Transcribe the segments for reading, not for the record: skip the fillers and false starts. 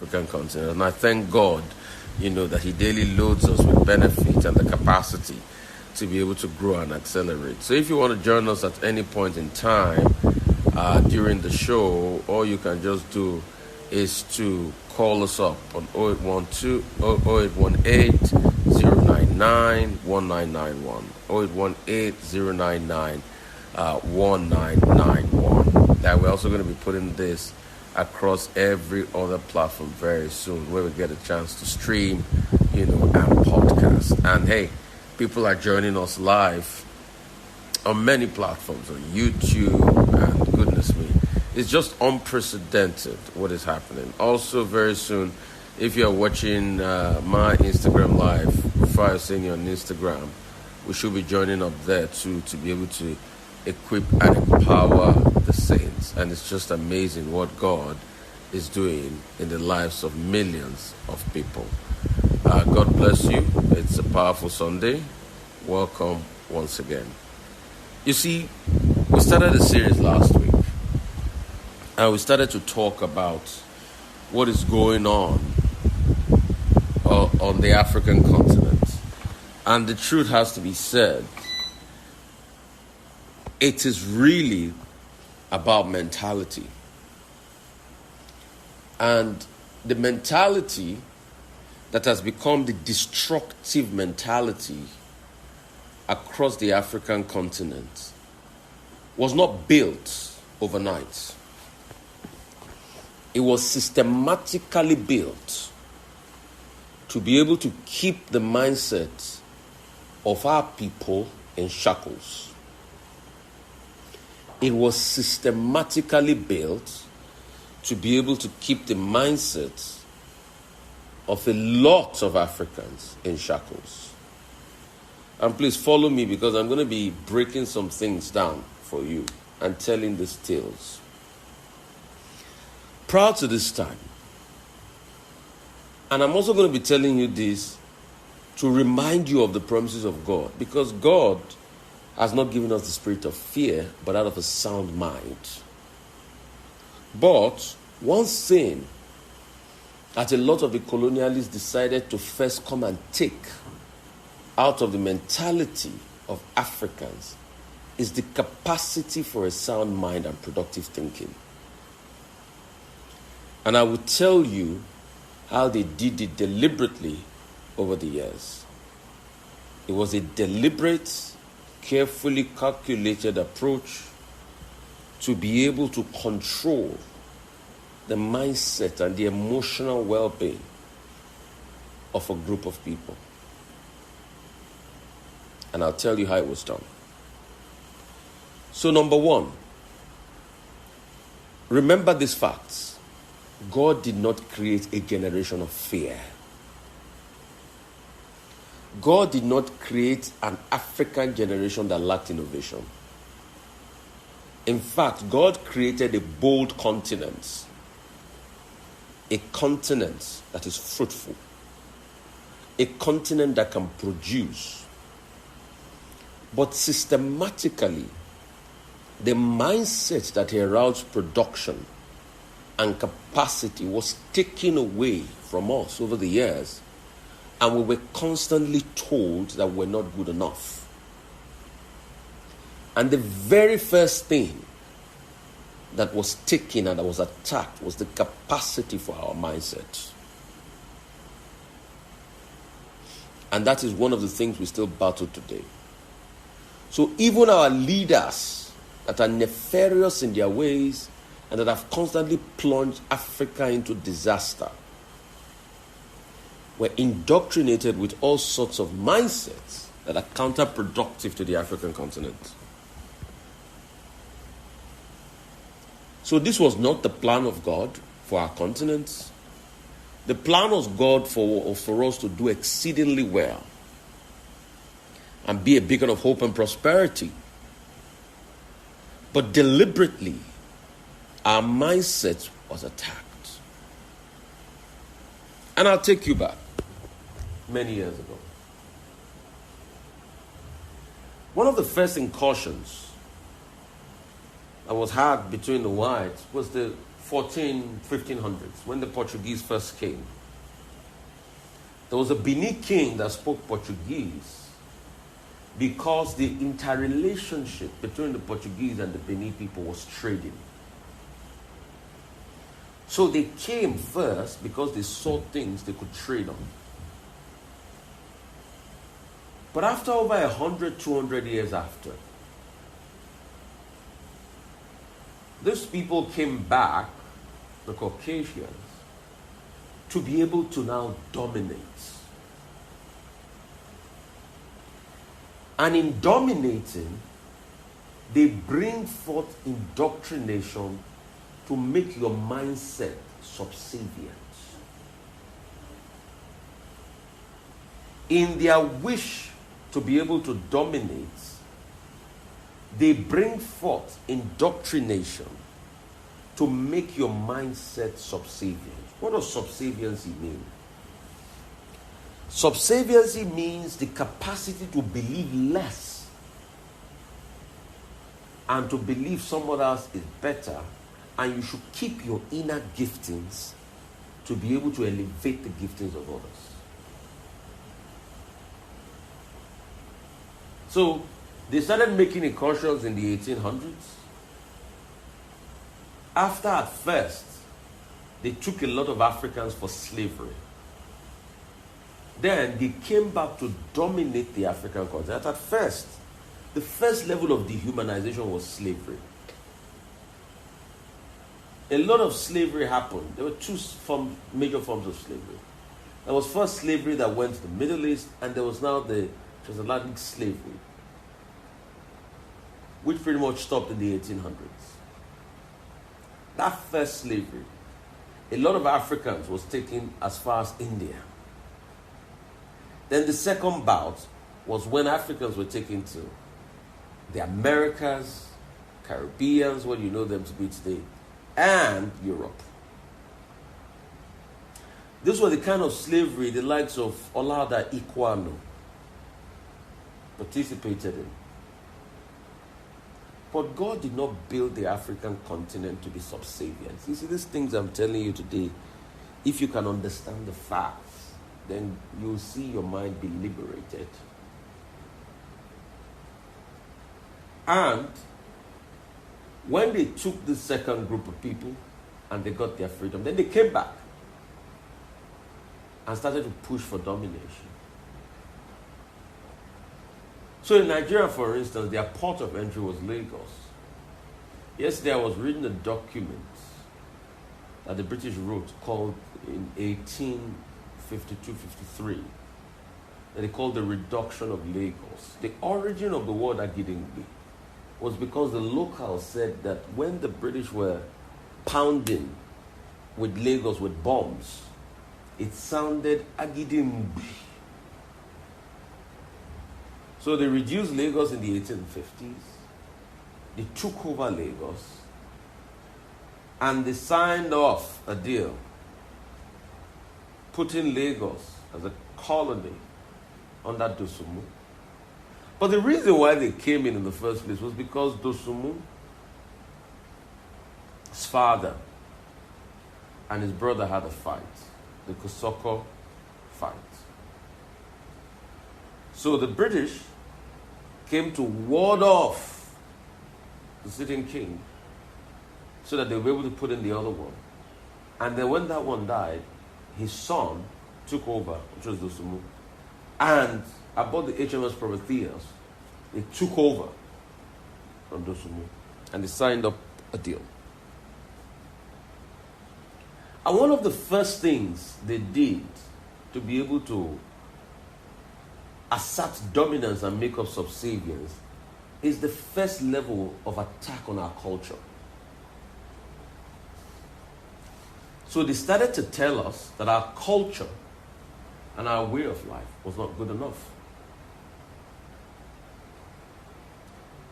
African continent. And I thank God, that He daily loads us with benefit and the capacity to be able to grow and accelerate. So if you want to join us at any point in time during the show, all you can just do is to call us up on 0812 0818 099 1991 0818 099 1991. That we're also going to be putting this across every other platform very soon, where we get a chance to stream, and podcast. And hey, people are joining us live on many platforms, on YouTube, and goodness me, it's just unprecedented what is happening. Also, very soon, if you're watching my Instagram live, Rufai Speaks on Instagram, we should be joining up there too, to be able to equip and empower the saints. And it's just amazing what God is doing in the lives of millions of people. God bless you. It's a powerful Sunday. Welcome once again. You see, we started a series last week, and we started to talk about what is going on the African continent. And the truth has to be said, it is really about mentality. And the mentality that has become the destructive mentality across the African continent was not built overnight. It was systematically built to be able to keep the mindset of our people in shackles. It was systematically built to be able to keep the mindset of a lot of Africans in shackles. And please follow me, because I'm going to be breaking some things down for you and telling these tales. Prior to this time, and I'm also going to be telling you this to remind you of the promises of God, because God has not given us the spirit of fear, but out of a sound mind. But one thing that a lot of the colonialists decided to first come and take out of the mentality of Africans is the capacity for a sound mind and productive thinking. And I will tell you how they did it deliberately over the years. It was a deliberate, carefully calculated approach to be able to control the mindset and the emotional well-being of a group of people. And I'll tell you how it was done. So number one, remember these facts. God did not create a generation of fear. God did not create an African generation that lacked innovation. In fact, God created a bold continent. A continent that is fruitful. A continent that can produce. But systematically, the mindset that aroused production and capacity was taken away from us over the years, and we were constantly told that we're not good enough. And the very first thing that was taken and that was attacked was the capacity for our mindset. And that is one of the things we still battle today. So even our leaders that are nefarious in their ways and that have constantly plunged Africa into disaster were indoctrinated with all sorts of mindsets that are counterproductive to the African continent. So this was not the plan of God for our continent. The plan was God for us to do exceedingly well and be a beacon of hope and prosperity. But deliberately, our mindset was attacked. And I'll take you back many years ago. One of the first incursions that was had between the whites was the 1500s, when the Portuguese first came. There was a Benin king that spoke Portuguese because the interrelationship between the Portuguese and the Benin people was trading. So they came first because they saw things they could trade on. But after over 100, 200 years after, these people came back, the Caucasians, to be able to now dominate. And in dominating, they bring forth indoctrination to make your mindset subservient. In their wish to be able to dominate, they bring forth indoctrination to make your mindset subservient. What does subserviency mean? Subserviency means the capacity to believe less and to believe someone else is better, and you should keep your inner giftings to be able to elevate the giftings of others. So they started making incursions in the 1800s. After at first, they took a lot of Africans for slavery. Then they came back to dominate the African continent. At first, the first level of dehumanization was slavery. A lot of slavery happened. There were two major forms of slavery. There was first slavery that went to the Middle East, and there was now the transatlantic slavery, which pretty much stopped in the 1800s. That first slavery, a lot of Africans was taken as far as India. Then the second bout was when Africans were taken to the Americas, Caribbeans, what you know them to be today, and Europe. This was the kind of slavery the likes of Olada Ikwano participated in. But God did not build the African continent to be subservient. You see, these things I'm telling you today, if you can understand the facts, then you'll see your mind be liberated. And when they took the second group of people and they got their freedom, then they came back and started to push for domination. So in Nigeria, for instance, their port of entry was Lagos. Yesterday I was reading a document that the British wrote called in 1852-53 that they called the reduction of Lagos. The origin of the word Agidingbi was because the locals said that when the British were pounding with Lagos with bombs, it sounded Agidingbi. So they reduced Lagos in the 1850s. They took over Lagos and they signed off a deal putting Lagos as a colony under Dosumu. But the reason why they came in the first place was because Dosumu's father and his brother had a fight, the Kosoko fight. So the British came to ward off the sitting king so that they were able to put in the other one. And then when that one died, his son took over, which was Dosumu. And aboard the HMS Prometheus, they took over from Dosumu and they signed up a deal. And one of the first things they did to be able to assert dominance and make up subservience is the first level of attack on our culture. So they started to tell us that our culture and our way of life was not good enough.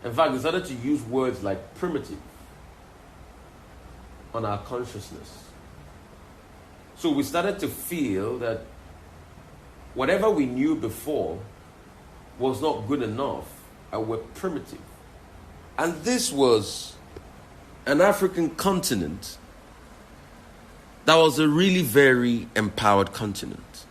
In fact, they started to use words like primitive on our consciousness. So we started to feel that whatever we knew before was not good enough and were primitive. And this was an African continent that was a really very empowered continent.